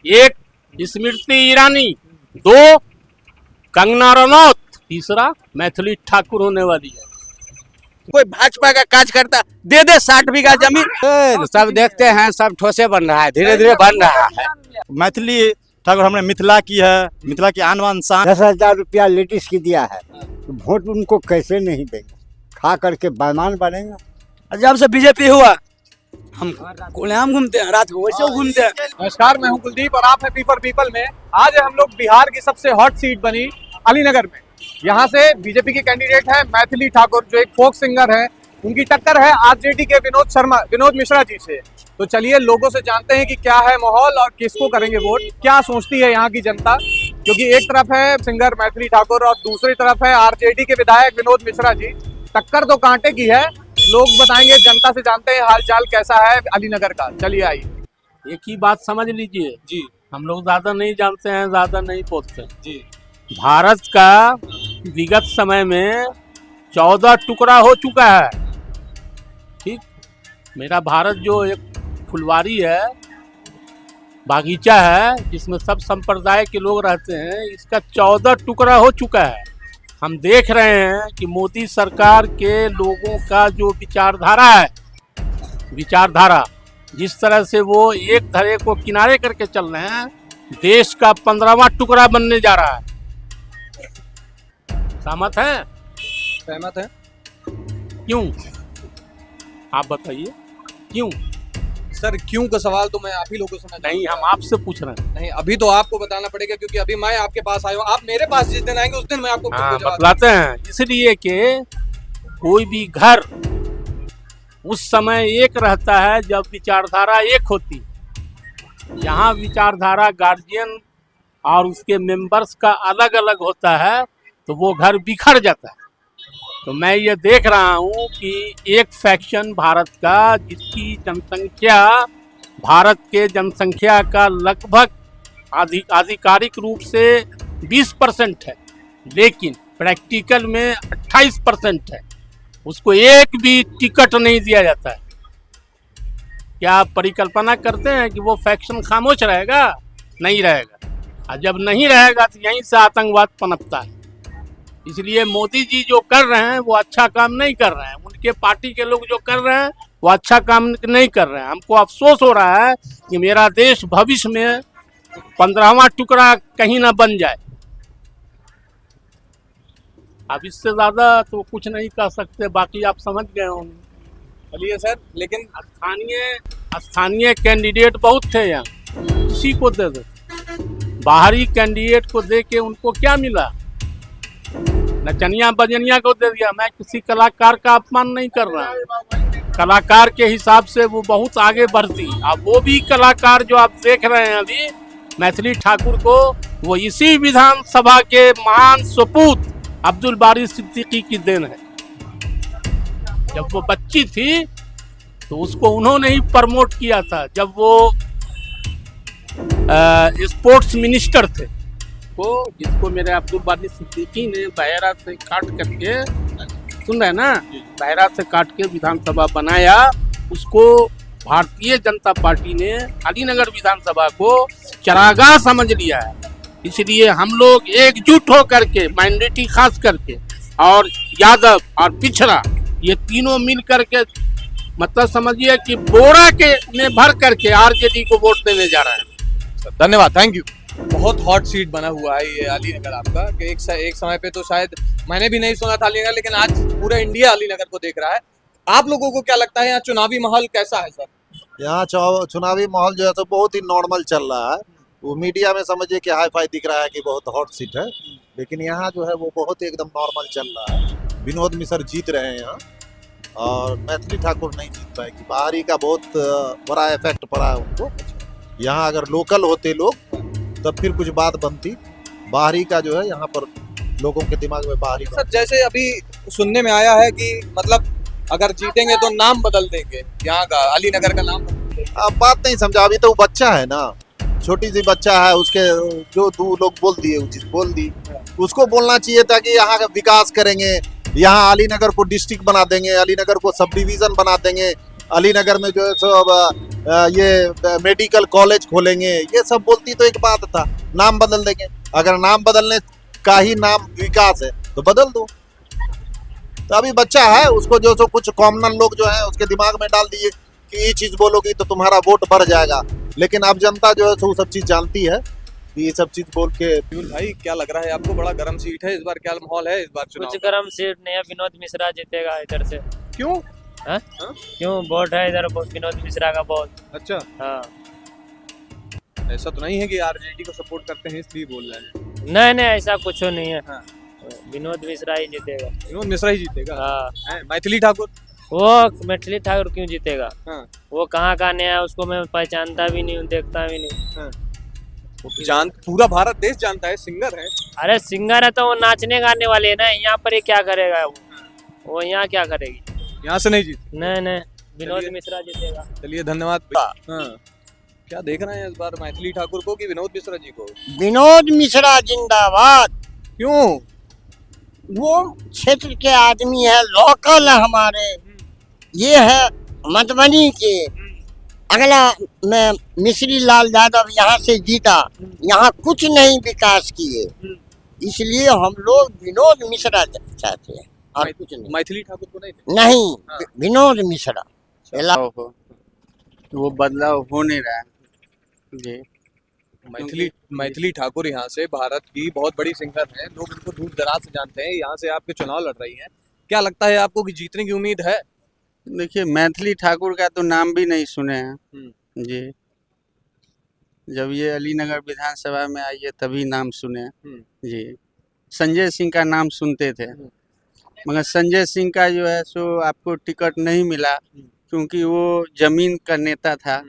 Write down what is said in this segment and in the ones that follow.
एक स्मृति ईरानी, 2 कंगना रनौत, तीसरा मैथिली ठाकुर होने वाली है। कोई भाजपा का कार्यकर्ता दे दे 60 बीघा जमीन। सब देखते हैं, सब ठोसे बन रहा है, धीरे धीरे बन रहा है। मैथिली ठाकुर हमने मिथिला की है, मिथिला की आन बान शान। 10,000 रुपया लेडीज की दिया है, तो वोट उनको कैसे नहीं देंगे? खा करके बेईमान बनेगा। जब से बीजेपी हुआ हम खुलेआम घूमते हैं, रात को वैसे घूमते हैं। नमस्कार, मैं हूं कुलदीप और आप हैं पी फॉर पीपल में। आज हम लोग बिहार की सबसे हॉट सीट बनी अलीनगर में। यहाँ से बीजेपी के कैंडिडेट हैं मैथिली ठाकुर, जो एक फोक सिंगर हैं। उनकी टक्कर है आरजेडी के विनोद मिश्रा जी से। तो चलिए लोगों से जानते हैं कि क्या है माहौल और किसको करेंगे वोट, क्या सोचती है यहाँ की जनता। क्योंकि एक तरफ है सिंगर मैथिली ठाकुर और दूसरी तरफ है आरजेडी के विधायक विनोद मिश्रा जी। टक्कर तो कांटे की है, लोग बताएंगे, जनता से जानते हैं हालचाल कैसा है अलीनगर का। चलिए आइए। एक ही बात समझ लीजिए जी, हम लोग ज्यादा नहीं जानते हैं, ज्यादा नहीं पूछते हैं। जी, भारत का विगत समय में 14 टुकड़ा हो चुका है। ठीक, मेरा भारत जो एक फुलवारी है, बागीचा है, जिसमें सब संप्रदाय के लोग रहते हैं, इसका 14 टुकड़ा हो चुका है। हम देख रहे हैं कि मोदी सरकार के लोगों का जो विचारधारा जिस तरह से वो एक धरे को किनारे करके चल रहे हैं, देश का 15वां टुकड़ा बनने जा रहा है। सहमत है? सहमत है। क्यों? आप बताइए क्यों? सर क्यों का सवाल तो मैं आप ही लोगों से नहीं, हम आपसे पूछ रहे हैं। नहीं, अभी तो आपको बताना पड़ेगा क्योंकि अभी मैं आपके पास आया हूँ। आप मेरे पास जिस दिन आएंगे उस दिन मैं आपको बतलाते हैं। इसलिए कि कोई भी घर उस समय एक रहता है जब विचारधारा एक होती। यहाँ विचारधारा गार्जियन और उसके मेंबर्स का अलग अलग होता है, तो वो घर बिखर जाता है। तो मैं ये देख रहा हूँ कि एक फैक्शन भारत का, जिसकी जनसंख्या भारत के जनसंख्या का लगभग आधिकारिक रूप से 20% है, लेकिन प्रैक्टिकल में 28% है, उसको एक भी टिकट नहीं दिया जाता है। क्या आप परिकल्पना करते हैं कि वो फैक्शन खामोश रहेगा? नहीं रहेगा। और जब नहीं रहेगा तो यहीं से आतंकवाद पनपता है। इसलिए मोदी जी जो कर रहे हैं वो अच्छा काम नहीं कर रहे हैं। उनके पार्टी के लोग जो कर रहे हैं वो अच्छा काम नहीं कर रहे हैं। हमको अफसोस हो रहा है कि मेरा देश भविष्य में 15वां टुकड़ा कहीं ना बन जाए। अब इससे ज्यादा तो कुछ नहीं कह सकते, बाकी आप समझ गए होंगे। चलिए सर, लेकिन स्थानीय कैंडिडेट बहुत थे यहाँ, किसी को दे दो। बाहरी कैंडिडेट को दे के उनको क्या मिला? नचनिया बजनिया को दे दिया। मैं किसी कलाकार का अपमान नहीं कर रहा हूँ, कलाकार के हिसाब से वो बहुत आगे बढ़ती। अब वो भी कलाकार जो आप देख रहे हैं अभी, मैथिली ठाकुर को, वो इसी विधानसभा के महान सपूत अब्दुल बारी सिद्दीकी की देन है। जब वो बच्ची थी तो उसको उन्होंने ही प्रमोट किया था, जब वो स्पोर्ट्स मिनिस्टर थे। को जिसको मेरे अब्दुल बारी सिद्दीकी ने बहरा से काट करके, सुन रहे हैं ना, बहरा से काट के विधानसभा बनाया, उसको भारतीय जनता पार्टी ने अलीनगर विधानसभा को चरागाह समझ लिया है। इसलिए हम लोग एकजुट होकर के, माइनॉरिटी खास करके, और यादव और पिछड़ा, ये तीनों मिल करके, मतलब समझिए कि बोरा के में भर करके आरजेडी को वोट देने जा रहा है। धन्यवाद, थैंक यू। बहुत हॉट सीट बना हुआ है ये अलीनगर आपका, कि एक समय पे तो शायद मैंने भी नहीं सुना था अलीनगर, लेकिन आज पूरा इंडिया अलीनगर को देख रहा है। आप लोगों को क्या लगता है यहाँ चुनावी माहौल कैसा है सर? यहाँ चुनावी माहौल जो है तो बहुत ही नॉर्मल चल रहा है। वो मीडिया में समझिए कि हाई फाई दिख रहा है कि बहुत हॉट सीट है, लेकिन यहाँ जो है वो बहुत ही एकदम नॉर्मल चल रहा है। विनोद मिश्रा जीत रहे हैं यहाँ, और मैथिली ठाकुर नहीं जीत पाएगी। बाहरी का बहुत बड़ा इफेक्ट पड़ा है उनको। यहाँ अगर लोकल होते लोग तब फिर कुछ बात बनती। बाहरी का जो है यहाँ पर लोगों के दिमाग में बाहरी सर, जैसे अभी सुनने में आया है कि मतलब अगर जीतेंगे तो नाम बदल देंगे, यहाँ का अलीनगर का नाम बदल देंगे। आप बात नहीं समझा, अभी तो वो बच्चा है ना, छोटी सी बच्चा है, उसके जो दो लोग बोल दिए वो चीज बोल दी। उसको बोलना चाहिए था कि यहाँ का विकास करेंगे, यहाँ अलीनगर को डिस्ट्रिक्ट बना देंगे, अलीनगर को सब डिवीजन बना देंगे, अलीनगर में जो है सो अब ये मेडिकल कॉलेज खोलेंगे, ये सब बोलती तो एक बात था, नाम बदल देंगे। अगर नाम बदलने का ही नाम विकास है तो बदल दो। तो अभी बच्चा है, उसको जो सो कुछ कॉमनल लोग जो है उसके दिमाग में डाल दिए कि ये चीज बोलोगी तो तुम्हारा वोट बढ़ जाएगा, लेकिन अब जनता जो है सो वो सब चीज जानती है कि ये सब चीज बोल के। भाई क्या लग रहा है आपको, बड़ा गर्म सीट है इस बार, क्या माहौल है इस बार चुनाव कुछ गर्म सीट नहीं है, विनोद मिश्रा जीतेगा इधर से। क्यों? हाँ? क्यों वोट है इधर विनोद मिश्रा का बहुत। अच्छा, हाँ ऐसा तो नहीं है कि आरजेडी को सपोर्ट करते हैं इसलिए बोल रहे हैं। नहीं नहीं ऐसा कुछ नहीं है। हाँ। विनोद मिश्रा ही जीतेगा। विनोद मिश्रा ही जीतेगा? हाँ। मैथिली ठाकुर? वो मैथिली ठाकुर क्यों जीतेगा? हाँ। वो कहाँ का नया, उसको मैं पहचानता भी नहीं हूँ, देखता भी नहीं। हाँ। पूरा भारत देश जानता है, सिंगर है। अरे सिंगर है तो वो नाचने गाने वाले है ना, यहाँ पर ये क्या करेगा वो यहाँ क्या करेगी? यहाँ से नहीं जीत? नहीं नहीं विनोद मिश्रा जीतेगा। चलिए धन्यवाद। हाँ। क्या देख रहे हैं इस बार, मैथिली ठाकुर को कि विनोद मिश्रा जी को? विनोद मिश्रा जिंदाबाद। क्यों? वो क्षेत्र के आदमी है, लोकल है हमारे, ये है मधुबनी के। अगला मैं मिश्री लाल यादव यहाँ से जीता, यहाँ कुछ नहीं विकास किए, इसलिए हम लोग विनोद मिश्रा चाहते हैं और कुछ नहीं। मैथिली ठाकुर को नहीं? नहीं, विनोद मिश्रा। वो बदलाव हो नहीं रहा है जी। मैथिली ठाकुर यहाँ से भारत की बहुत बड़ी सिंगर है, लोग इनको दूर दराज से जानते हैं, यहाँ से आपके चुनाव लड़ रही हैं। क्या लगता है आपको कि जीतने की उम्मीद है? देखिए मैथिली ठाकुर का तो नाम भी नहीं सुने हैं जी। जब ये अलीनगर विधानसभा में आई है तभी नाम सुने जी। संजय सिंह का नाम सुनते थे, मगर संजय सिंह का जो है सो आपको टिकट नहीं मिला, क्योंकि वो जमीन का नेता था,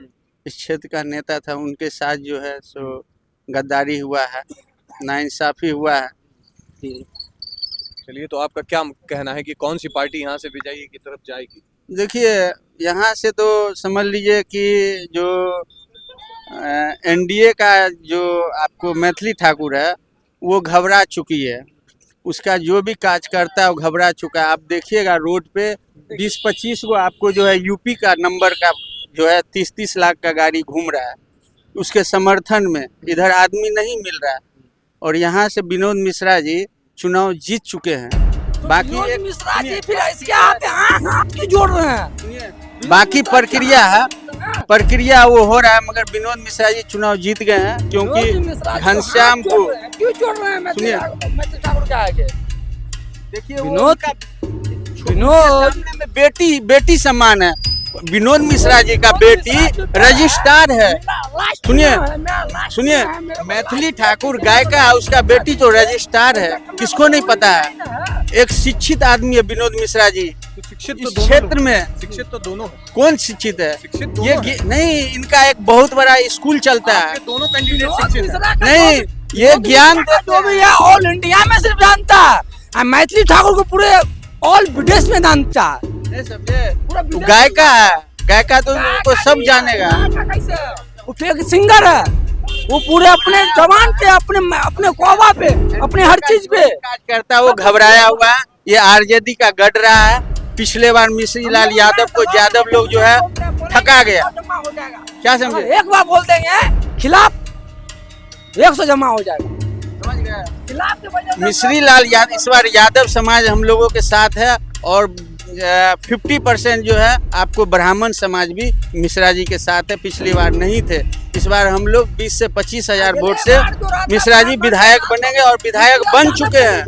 इस क्षेत्र का नेता था, उनके साथ जो है सो गद्दारी हुआ है, नाइंसाफी हुआ है। चलिए, तो आपका क्या कहना है कि कौन सी पार्टी यहाँ से विजयी की तरफ जाएगी? देखिए यहाँ से तो समझ लीजिए कि जो एनडीए का जो आपको मैथिली ठाकुर है वो घबरा चुकी है, उसका जो भी कार्यकर्ता है वो घबरा चुका है। आप देखिएगा रोड पे 20-25 को आपको जो है यूपी का नंबर का जो है 30-30 लाख का गाड़ी घूम रहा है, उसके समर्थन में इधर आदमी नहीं मिल रहा है। और यहाँ से विनोद मिश्रा जी चुनाव जीत चुके हैं। बाकी एक मिश्रा जी फिर इसके हाथ क्यों जोड़ रहे हैं? बाकी प्रक्रिया वो हो रहा है, मगर विनोद मिश्रा जी चुनाव जीत गए हैं, क्योंकि घनश्याम को क्यों जोड़ रहे हैं मैथिली ठाकुर के आगे? देखिए विनोद में बेटी समान है। विनोद मिश्रा जी का बेटी रजिस्ट्रार है। सुनिए मैथिली ठाकुर गायिका है, उसका बेटी तो रजिस्ट्रार है, किसको नहीं पता है? एक शिक्षित आदमी है विनोद मिश्रा जी। शिक्षित इस क्षेत्र में शिक्षित तो दोनों है। कौन शिक्षित है? शिक्षित ये नहीं, इनका एक बहुत बड़ा स्कूल चलता है। दोनों कैंडिडेट शिक्षित है। नहीं, ये ज्ञान जो भी है ऑल इंडिया में सिर्फ जानता है, मैथिली ठाकुर को पूरे ऑल विदेश में जानता है। समझे, गायिका है, गायिका तो सब जानेगा। वो फिर सिंगर है, वो पूरे अपने जवान पे, अपने कौवा पे, अपने हर चीज पे काज करता है। वो घबराया हुआ है, ये आरजेडी का गढ़ रहा है। पिछले बार मिश्री लाल यादव को यादव लोग जो है थका गया, क्या समझे? एक बार बोल देंगे खिलाफ 100 जमा हो जाएगा। समझ गया? खिलाफ की वजह से मिश्री लाल यादव इस बार यादव समाज हम लोगों के साथ है, और 50% जो है आपको ब्राह्मण समाज भी मिश्रा जी के साथ है। पिछली बार नहीं थे, इस बार हम लोग 20 से 25 हजार वोट से मिश्रा जी विधायक बनेंगे, और विधायक बन चुके हैं।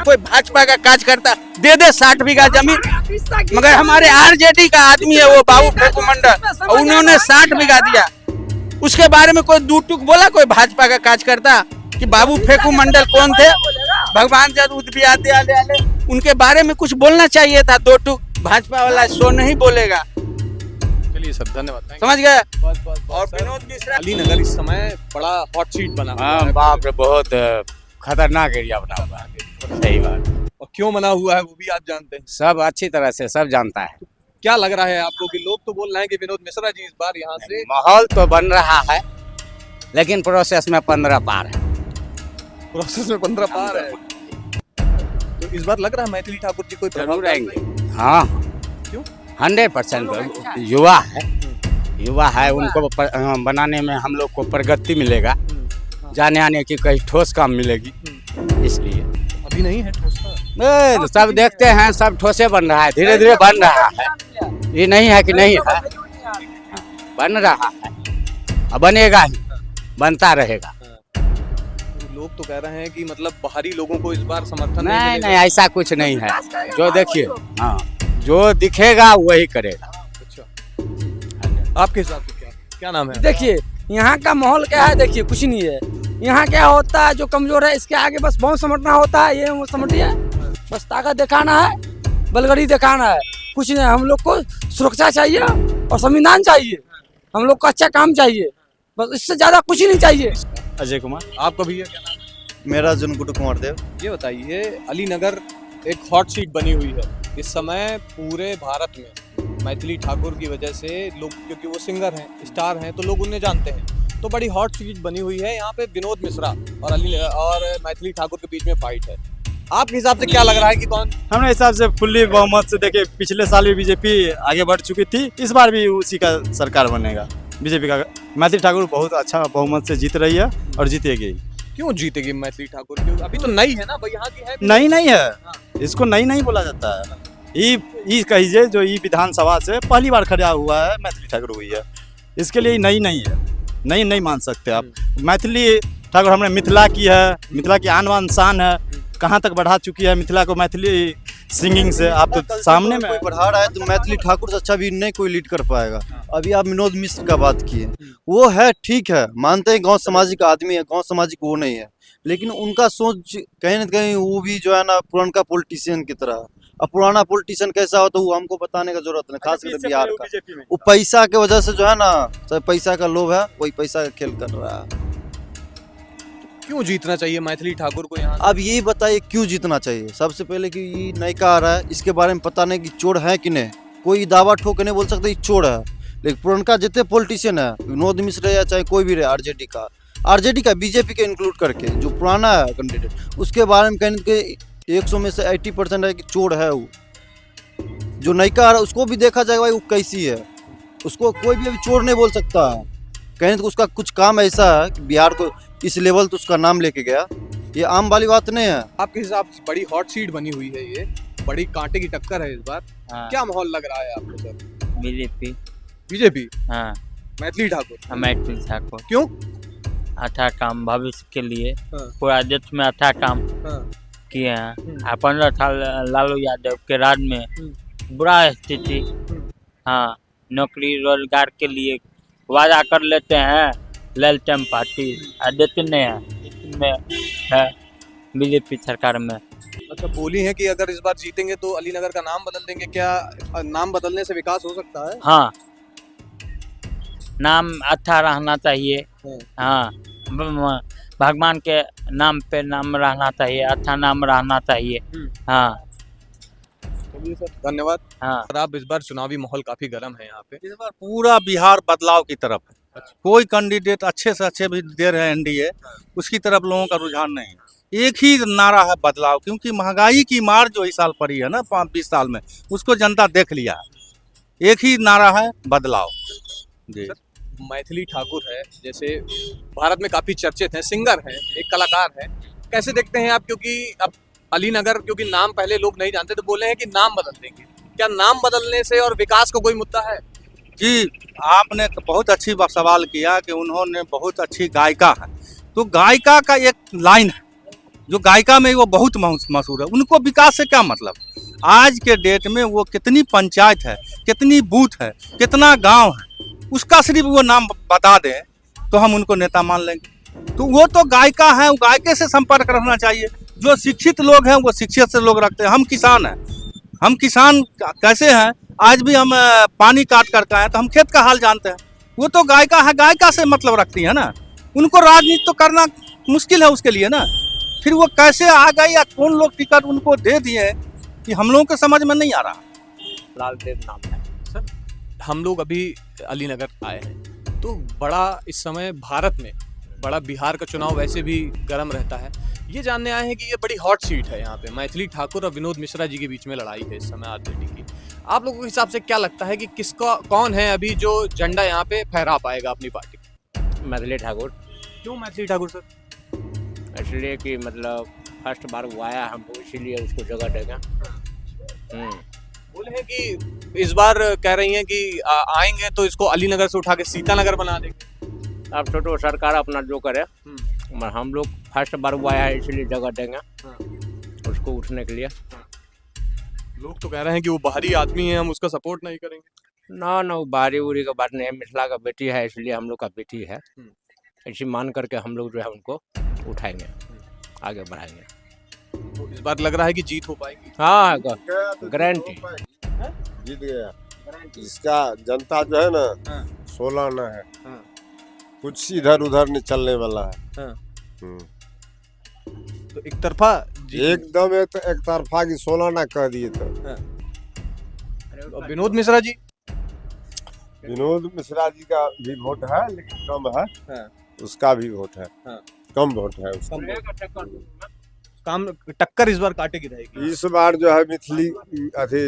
कोई भाजपा का कार्यकर्ता दे 60 बीघा जमीन, मगर हमारे आरजेडी का आदमी है वो बाबू फेकू मंडल, और उन्होंने 60 बीघा दिया। उसके बारे में कोई दू टूक बोला कोई भाजपा का कार्यकर्ता कि बाबू फेकू मंडल कौन थे? भगवान जरूर भी आले उनके बारे में कुछ बोलना चाहिए था। दो टूक भाजपा वाला सो नहीं बोलेगा। चलिए सर, धन्यवाद। समझ गए? और विनोद मिश्रा, अलीनगर इस समय बड़ा हॉट सीट बना हुआ है। हाँ बाप रे, बहुत खतरनाक एरिया बना हुआ है। सही बात। और क्यों बना हुआ है वो भी आप जानते हैं? सब अच्छी तरह से सब जानता है। क्या लग रहा है आपको कि लोग तो बोल रहे हैं कि विनोद मिश्रा जी इस बार यहाँ से? माहौल तो बन रहा है, लेकिन प्रोसेस में 15 पार है। प्रोसेस में 15 पार है, तो इस बार लग रहा है मैथिली ठाकुर जी कोई प्रभाव जरूर आएंगे। हाँ, क्यों? 100% युवा है उनको बनाने में हम लोग को प्रगति मिलेगा, जाने आने की कहीं ठोस काम मिलेगी, इसलिए अभी नहीं है ठोस का? तो सब देखते हैं, सब ठोसे बन रहा है, धीरे धीरे बन रहा है, ये नहीं है कि नहीं है, बन रहा है, अब बनेगा ही, बनता रहेगा। लोग तो कह रहे हैं कि मतलब बाहरी लोगों को इस बार समर्थन नहीं मिलेगा। नहीं, ऐसा कुछ नहीं है, जो देखिए, हाँ, जो दिखेगा वही करेगा। अच्छा, आपके हिसाब से क्या नाम है? देखिए यहाँ का माहौल क्या है, देखिए कुछ नहीं है। यहाँ क्या होता है, जो कमजोर है इसके आगे बस बहुत समटना होता है, ये वो समटिए, बस ताकत दिखाना है, बलगड़ी दिखाना है, कुछ नहीं। हम लोग को सुरक्षा चाहिए और संविधान चाहिए, हम लोग को अच्छा काम चाहिए, बस इससे ज्यादा कुछ नहीं चाहिए। अजय कुमार। आपका भैया क्या नाम है? मेरा जुनकुट कुमार देव। ये बताइए, अलीनगर एक हॉट सीट बनी हुई है इस समय पूरे भारत में। मैथिली ठाकुर की वजह से लोग, क्योंकि वो सिंगर हैं, स्टार हैं, तो लोग उन्हें जानते हैं, तो बड़ी हॉट सीट बनी हुई है। यहाँ पे विनोद मिश्रा और मैथिली ठाकुर के बीच में फाइट है। आपके हिसाब से क्या लग रहा है कि कौन? हमारे हिसाब से फुल्ली बहुमत से देखे, पिछले साल भी बीजेपी आगे बढ़ चुकी थी, इस बार भी उसी का सरकार बनेगा, बीजेपी का। मैथिली ठाकुर बहुत अच्छा बहुमत से जीत रही है और जीतेगी। क्यों जीतेगी मैथिली ठाकुर? क्यों? अभी तो नई है ना भाई, यहाँ की है। नहीं है, इसको नई बोला जाता है। ई कहिए जो ई विधानसभा से पहली बार खड़ा हुआ है, मैथिली ठाकुर हुई है, इसके लिए नई नहीं है, नहीं मान सकते आप। मैथिली ठाकुर हमने मिथिला की है, मिथिला की आन बान शान है, कहाँ तक बढ़ा चुकी है मिथिला को मैथिली सिंगिंग से। आप तो सामने में कोई बढ़ा रहा है तो मैथिली ठाकुर से अच्छा भी नहीं कोई लीड कर पाएगा। अभी आप विनोद मिश्र का बात किए, वो है ठीक है, मानते हैं गांव सामाजिक आदमी है, गांव सामाजिक वो नहीं है, लेकिन उनका सोच कहीं ना कहीं वो भी जो है ना पुराना पॉलिटिशियन की तरह। अब पुराना पॉलिटिशियन कैसा हो तो वो हमको बताने का जरूरत नहीं, खास कर बिहार का। वो पैसा के वजह से जो है ना, पैसा का लोभ है, वही पैसा का खेल कर रहा है। क्यों जीतना चाहिए मैथिली ठाकुर को यहाँ? अब यही बताइए क्यों जीतना चाहिए। सबसे पहले कि ये नयका आ रहा है, इसके बारे में पता नहीं कि चोर है कि नहीं, कोई दावा ठोक नहीं बोल सकते ये चोर है। लेकिन पुराना जितने पॉलिटिशियन है, विनोद मिश्र या चाहे कोई भी रहे, आरजेडी का बीजेपी के इंक्लूड करके जो पुराना है कैंडिडेट, उसके बारे में कहने के 100 में से 80% है कि चोर है। वो जो नयका आ रहा है उसको भी देखा जाएगा भाई वो कैसी है, उसको कोई भी अभी चोर नहीं बोल सकता है। कहने तो उसका कुछ काम ऐसा है कि बिहार को इस लेवल तो उसका नाम लेके गया, ये आम वाली बात नहीं है। आपके हिसाब से बड़ी हॉट सीट बनी हुई है, ये बड़ी कांटे की टक्कर है इस बार। हाँ। क्या माहौल लग रहा है आपको सर? बीजेपी। हाँ, मैथिली ठाकुर। मैथिली ठाकुर क्यों? अच्छा काम भविष्य के लिए, हाँ। पूरा देश में अच्छा काम हाँ। किए हैं। 15 साल लालू यादव के राज में बुरा स्थिति, हाँ, नौकरी रोजगार के लिए वादा कर लेते हैं, ललटेम पार्टी देते नहीं है, इसमें है बीजेपी सरकार में। अच्छा, बोली है कि अगर इस बार जीतेंगे तो अलीनगर का नाम बदल देंगे, क्या नाम बदलने से विकास हो सकता है? हाँ, नाम अच्छा रहना चाहिए। हाँ, भगवान के नाम पे नाम रहना चाहिए, अच्छा नाम रहना चाहिए। हाँ, धन्यवाद। हाँ, और आप इस बार चुनावी माहौल काफी गर्म है यहाँ पे। इस बार पूरा बिहार बदलाव की तरफ है। कोई कैंडिडेट अच्छे से अच्छे भी दे रहे हैं एनडीए, उसकी तरफ लोगों का रुझान नहीं है। एक ही नारा है बदलाव, क्योंकि महंगाई की मार जो इस साल पड़ी है ना 5-20 साल में, उसको जनता देख लिया है। एक ही नारा है बदलाव। जी, मैथिली ठाकुर है, जैसे भारत में काफी चर्चित हैं, सिंगर हैं, एक कलाकार है, कैसे देखते हैं आप? क्योंकि अब अलीनगर, क्योंकि नाम पहले लोग नहीं जानते, तो बोले हैं कि नाम बदल देंगे, क्या नाम बदलने से और विकास को कोई मुद्दा है? जी, आपने बहुत अच्छी सवाल किया कि उन्होंने बहुत अच्छी गायिका है, तो गायिका का एक लाइन है जो गायिका में वो बहुत मशहूर है, उनको विकास से क्या मतलब? आज के डेट में वो कितनी पंचायत है, कितनी बूथ है, कितना गांव है, उसका सिर्फ वो नाम बता दें तो हम उनको नेता मान लेंगे। तो वो तो गायिका है, वो गायिका से संपर्क रखना चाहिए। जो शिक्षित लोग हैं वो शिक्षित से लोग रखते हैं। हम किसान हैं, हम किसान कैसे हैं, आज भी हम पानी काट कर आए तो हम खेत का हाल जानते हैं। वो तो गायिका है, गायिका से मतलब रखती है ना, उनको राजनीति तो करना मुश्किल है उसके लिए ना। फिर वो कैसे आ गई या कौन लोग टिकट उनको दे दिए कि हम लोगों के समझ में नहीं आ रहा। लालटेम नाम है सर। हम लोग अभी अलीनगर आए हैं, तो बड़ा इस समय भारत में बड़ा बिहार का चुनाव वैसे भी गर्म रहता है। ये जानने आए हैं कि ये बड़ी हॉट सीट है यहाँ पे, मैथिली ठाकुर और विनोद मिश्रा जी के बीच में लड़ाई है इस समय आरजेडी की। आप लोगों के हिसाब से क्या लगता है कि किसका कौन है अभी जो झंडा यहाँ पे फहरा पाएगा अपनी पार्टी? मैथिली ठाकुर। क्यों मैथिली ठाकुर सर? इसलिए कि मतलब फर्स्ट बार वो आया हम लोग, इसीलिए उसको जगह देगा। बोले हैं कि इस बार कह रही हैं कि आएंगे तो इसको अलीनगर से उठा के सीतानगर बना देंगे। अब तो सरकार अपना जो करे, मगर हम लोग फर्स्ट बार वो आया है इसलिए जगह देंगे उसको उठने के लिए। लोग तो कह रहे हैं कि वो बाहरी आदमी है, हम उसका सपोर्ट नहीं करेंगे। ना वो बारी उरी का बात नहीं है, मिथिला का बेटी है इसलिए हम लोग का बेटी है, ऐसी मान करके हम लोग जो है उनको उठाएंगे, आगे बढ़ाएंगे। तो इस बार लग रहा है कि जीत हो पाएगी। हाँ गारंटी जीत गया। इसका जनता जो है ना 16 न है, कुछ इधर उधर नहीं चलने वाला है। तो एक तरफा एकदम एक तरफा की 16 ना कह दिए तो। विनोद मिश्रा जी, विनोद मिश्रा जी का भी वोट है लेकिन कम है, उसका भी वोट है, कम वोट है उसका। काम टक्कर इस बार काटेगी रहेगी। इस बार जो है मिथिली अथी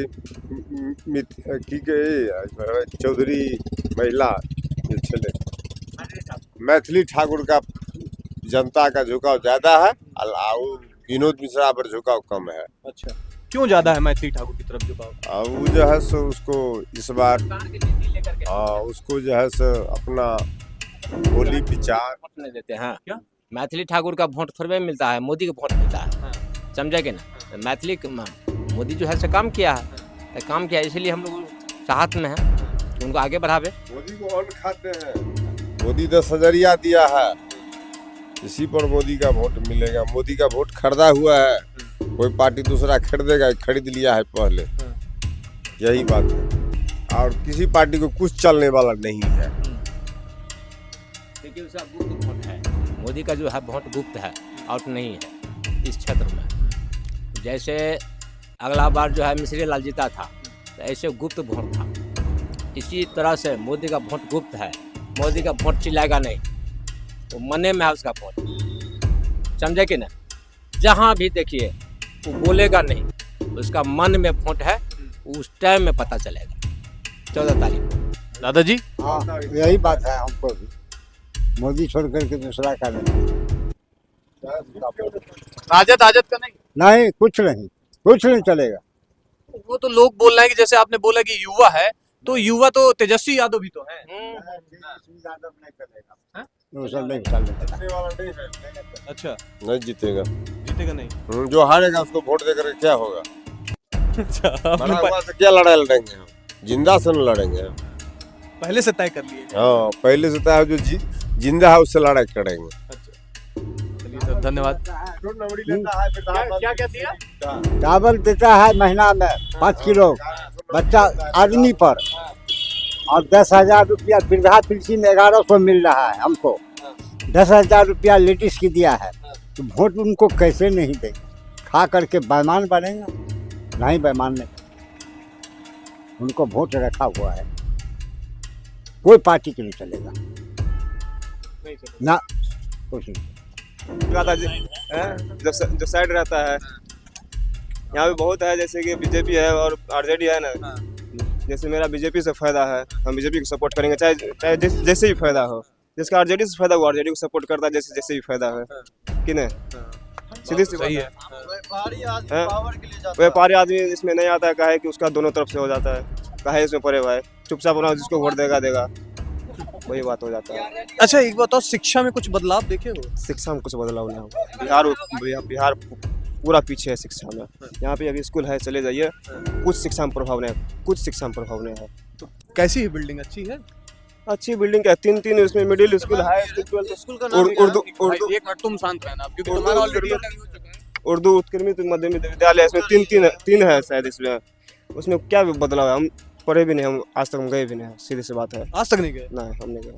चौधरी महिला जो छे मैथिली ठाकुर का जनता का झुकाव ज्यादा है और विनोद मिश्रा पर झुकाव कम है। अच्छा, क्यों ज्यादा है मैथिली ठाकुर की तरफ झुकाव? वो जो है सो उसको इस बार उसको जो है सो अपना बोली विचार नहीं देते हैं। क्या मैथिली ठाकुर का वोट थोड़े मिलता है, मोदी का वोट मिलता है, समझे कि ना। मैथिली मोदी जो है से काम किया है, काम किया इसलिए हम लोग साथ में हैं, उनको आगे बढ़ावे। मोदी को और खाते हैं, मोदी 10,000 दिया है, इसी पर मोदी का वोट मिलेगा। मोदी का वोट खरीदा हुआ है, कोई पार्टी दूसरा खरीदेगा, खरीद लिया है पहले, यही बात है। और किसी पार्टी को कुछ चलने वाला नहीं है। देखिए उसका गुप्त वोट है, मोदी का जो है वोट गुप्त है, आउट नहीं है इस क्षेत्र में। जैसे अगला बार जो है मिश्री लाल जीता था तो ऐसे गुप्त वोट था, इसी तरह से मोदी का वोट गुप्त है। मोदी का वोट चिल्लाएगा नहीं, वो मने में है उसका वोट, समझे कि ना। जहाँ भी देखिए वो बोलेगा नहीं, उसका मन में वोट है, उस टाइम में पता चलेगा 14 तारीख को। दादाजी, हाँ यही बात है, हमको भी मोदी छोड़ करके दूसरा का नहीं। राजद का नहीं, कुछ नहीं चलेगा। वो तो लोग बोल रहे हैं कि जैसे आपने बोला कि युवा है, तो युवा तो तेजस्वी यादव भी तो है। अच्छा, नहीं जीतेगा नहीं। जो हारेगा उसको वोट देकर क्या होगा? अच्छा, मरा हुआ तो क्या लड़ाई लड़ेंगे हम, जिंदा से न लड़ेंगे। पहले से तय कर लिए। हाँ, पहले से तय, जो जिंदा है उससे लड़ाई करेंगे। अच्छा, चलिए सर, धन्यवाद। क्या दिया? चावल देता है महीना में 5 किलो बच्चा आदमी पर, और 10,000 रुपया वृद्धा पेंशन 1100 मिल रहा है हमको, 10,000 रुपया लेडीज की दिया है। तो वोट उनको कैसे नहीं देंगे? खा करके बेईमान बनेगा? नहीं, बेईमान नहीं, उनको वोट रखा हुआ है, कोई पार्टी के नहीं चलेगा ना, कुछ नहीं। जो साइड रहता है यहाँ पे बहुत है, जैसे कि बीजेपी है और आरजेडी है ना। जैसे मेरा बीजेपी से फायदा है, हम बीजेपी को सपोर्ट करेंगे, चाहे जैसे भी फायदा हो। जिसका आरजेडी से फायदा हो आरजेडी को सपोर्ट करता है, जैसे भी फायदा है कि नहीं। सीधी सी बात है। व्यापारी आदमी इसमें नहीं आता है, कहा है कि उसका दोनों तरफ से हो जाता है, कहा है इसमें पड़े हुआ है, चुपचाप होना, जिसको वोट देगा, वही बात हो जाता है। अच्छा, एक बात और, शिक्षा में कुछ बदलाव देखे हो? शिक्षा में कुछ बदलाव नहीं हो, बिहार पूरा पीछे है शिक्षा में। यहाँ पे अभी स्कूल है, चले जाइए, कुछ शिक्षा में प्रभाव नहीं है। तो कैसी है बिल्डिंग? अच्छी है? अच्छी बिल्डिंग है, 3 उसमें मिडिल स्कूल है, स्कूल का नाम उर्दू एक मिनट तुम शांत रहना, क्योंकि तुम्हारा ऑलरेडी उर्दू उत्क्रमित मध्य विद्यालय, इसमें तीन है शायद। इसमें उसमें क्या बदलाव है? हम पढ़े भी नहीं, हम आज तक हम गए भी नहीं, सीधी सी बात है। आज तक नहीं गए? नहीं, हम नहीं गए।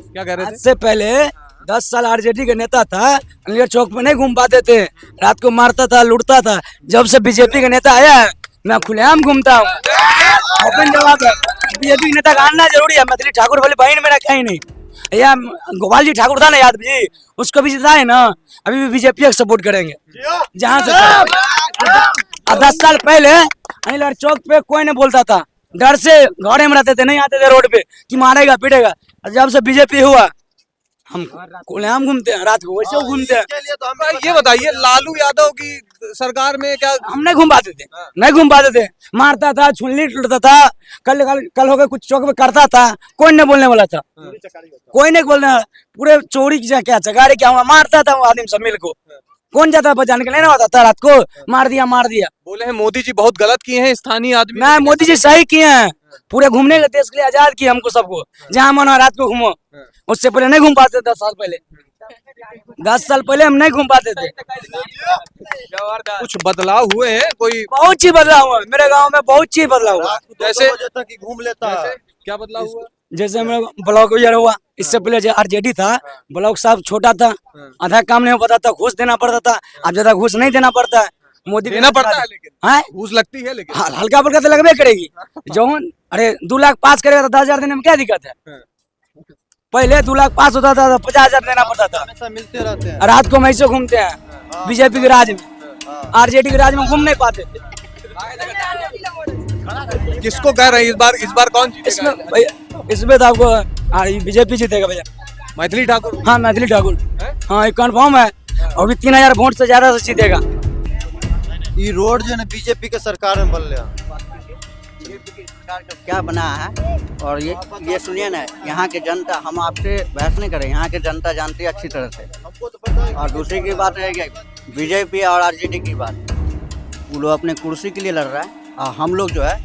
क्या कह रहे थे? से पहले 10 साल आरजेडी का नेता था, अलीगढ़ चौक में नहीं घूम पाते थे, रात को मारता था, लूटता था। जब से बीजेपी का नेता आया है, मैं खुलेआम घूमता हूँ। ओपन जवाब है, बीजेपी का नेता का आना जरूरी है। मैथिली ठाकुर वाली बहन मेरा कहीं नहीं, या गोपाल जी ठाकुर था ना यादव जी, उसको भी जिताए ना, अभी भी बीजेपी को सपोर्ट करेंगे। जहाँ से 10 साल पहले अनिल चौक पे कोई नहीं बोलता था, डर से घरे में रहते थे, नहीं आते थे रोड पे कि मारेगा पीटेगा। और जब से बीजेपी हुआ हम खुलेआम घूमते हैं, रात को वैसे घूमते हैं। ये बताइए लालू यादव की सरकार में क्या हम नहीं घूम पाते थे, नहीं घूम पाते थे, मारता था, छुल्ली टूटता था, कल हो गए कुछ चौक पे करता था, कोई नहीं बोलने वाला था, कोई नहीं बोलने, पूरे चोरी क्या चगारी क्या हुआ, मारता था वो आदमी सब मिल को, कौन जाता बचाने के लिए, नहीं होता था, रात को मार दिया। बोले हैं मोदी जी बहुत गलत किए हैं, स्थानीय आदमी नहीं, मोदी जी सही किए हैं, पूरे घूमने के देश के लिए आजाद किए हमको सबको, जहाँ मन हो रात को घूमो। उससे पहले नहीं घूम पाते, 10 साल पहले, 10 साल पहले हम नहीं घूम पाते थे। कुछ बदलाव हुए हैं? कोई बहुत चीज बदलाव हुआ मेरे गांव में, बहुत चीज बदलाव हुआ। जैसे कि घूम लेता है, क्या बदलाव हुआ? जैसे हम लोग ब्लॉक वगैरह हुआ, इससे पहले जो आरजेडी था, ब्लॉक साहब छोटा था, आधा काम नहीं हो पाता था, घूस देना पड़ता था, अब ज्यादा घूस नहीं देना पड़ता है। मोदी देना पड़ता है लेकिन घूस लगती है, लेकिन हल्का फुल्का तो लगभग करेगी। जो अरे 2 लाख पास करेगा तो 10,000 देने में क्या दिक्कत है? पहले 2 लाख पास होता था तो 50,000 देना पड़ता था। मिलते रहते हैं। रात को हम ऐसे घूमते हैं, बीजेपी के राज में, आरजेडी के राज में घूम नहीं पाते थे। किसको कह रहे हैं इस बार कौन जीतेगा? इसमें तो आपको बीजेपी जीतेगा भैया। मैथिली ठाकुर? हाँ, मैथिली ठाकुर, हाँ, ये कन्फर्म है। अभी 3,000 वोट से ज्यादा से जीतेगा। ये रोड जो है बीजेपी के सरकार में बन रहा क्या बना है, और ये सुनिए ना, यहाँ के जनता, हम आपसे बहस नहीं करें, यहाँ के जनता जानती है अच्छी तरह से। और दूसरी की बात है कि बीजेपी और आरजेडी की बात, वो लोग अपने कुर्सी के लिए लड़ रहा है, और हम लोग जो है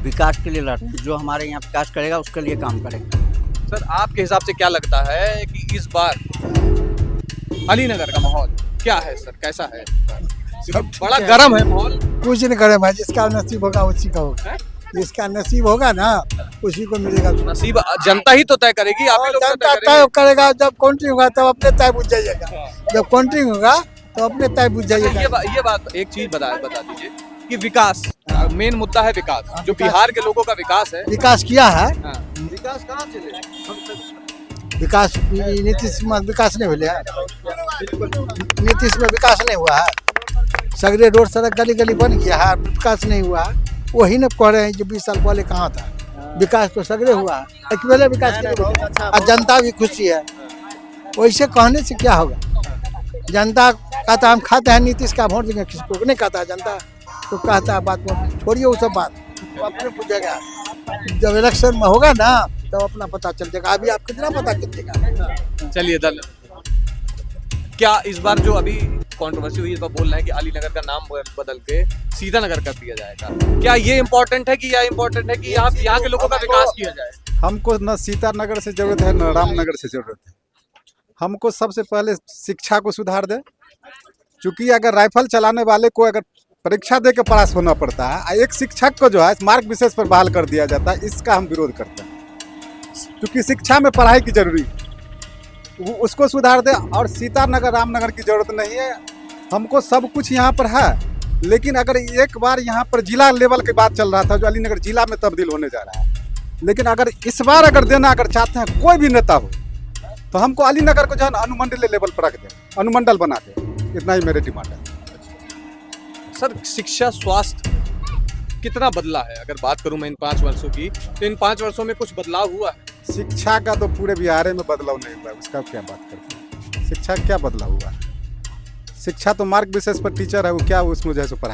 विकास के लिए लड़ रहे हैं। जो हमारे यहाँ विकास करेगा उसके लिए काम करेंगे। सर आपके हिसाब से क्या लगता है कि इस बार अलीनगर का माहौल क्या है सर, कैसा है? बड़ा गर्म है माहौल। कुछ नहीं गर्म है, जिसका नसीब होगा उसी का होगा, जिसका नसीब होगा ना उसी को मिलेगा। नसीब जनता ही तो तय करेगी, आप ही लोग जनता तय करेगा। जब काउंटिंग होगा तब अपने तय बुझ जाइएगा, जब काउंटिंग होगा तो अपने तय बुझ जाइएगा। ये बात एक चीज बता दीजिए कि विकास मेन मुद्दा है, विकास जो बिहार के लोगों का विकास है, विकास किया है। विकास कहाँ चले? विकास नीतीश में विकास नहीं हुआ है, नीतीश में विकास नहीं हुआ है। सगरे रोड सड़क गली गली बन गया है, विकास नहीं हुआ है। वही न कह रहे हैं जो 20 साल पहले कहाँ था, विकास तो सगरे हुआ है, पहले विकास और जनता भी खुशी है। वैसे कहने से क्या होगा? जनता कहता हम खाते हैं नीतीश का वोट देंगे, किसको नहीं कहता जनता, तो कहता है बात छोड़िए वो सब बात, वो अपने पूछेगा जब इलेक्शन में होगा ना तब तो अपना पता चल जाएगा। अभी आप कितना पता चलेगा। चलिए क्या इस बार जो अभी कंट्रोवर्सी हुई, इस बार बोल रहे हैं कि अलीनगर का नाम बदल के सीतानगर कर दिया जाएगा, क्या ये इम्पोर्टेंट है कि यहाँ के लोगों का विकास किया जाए? हमको न सीतानगर से जरूरत है न रामनगर से जरूरत है। हमको सबसे पहले शिक्षा को सुधार दे, क्योंकि अगर राइफल चलाने वाले को अगर परीक्षा दे के पास होना पड़ता है, एक शिक्षक को जो है मार्ग विशेष पर बहाल कर दिया जाता है, इसका हम विरोध करते हैं। क्योंकि शिक्षा में पढ़ाई की जरूरी है, उसको सुधार दे। और सीतानगर रामनगर की जरूरत नहीं है, हमको सब कुछ यहाँ पर है। लेकिन अगर एक बार यहाँ पर जिला लेवल की बात चल रहा था, जो अलीनगर जिला में तब्दील होने जा रहा है, लेकिन अगर इस बार अगर देना अगर चाहते हैं कोई भी नेता हो, तो हमको अलीनगर को जो है अनुमंडलीय लेवल पर रख दे, अनुमंडल बना दे, इतना ही मेरे डिमांड है। सर शिक्षा स्वास्थ्य कितना बदला है? अगर बात करूं मैं इन 5 वर्षों की, तो इन 5 वर्षों में कुछ बदलाव हुआ है? शिक्षा का तो पूरे बिहार में बदलाव नहीं हुआ, उसका क्या बात करते हैं? शिक्षा क्या बदलाव हुआ? शिक्षा तो मार्ग विशेष पर टीचर है, वो क्या उसमें जैसे पढ़ाई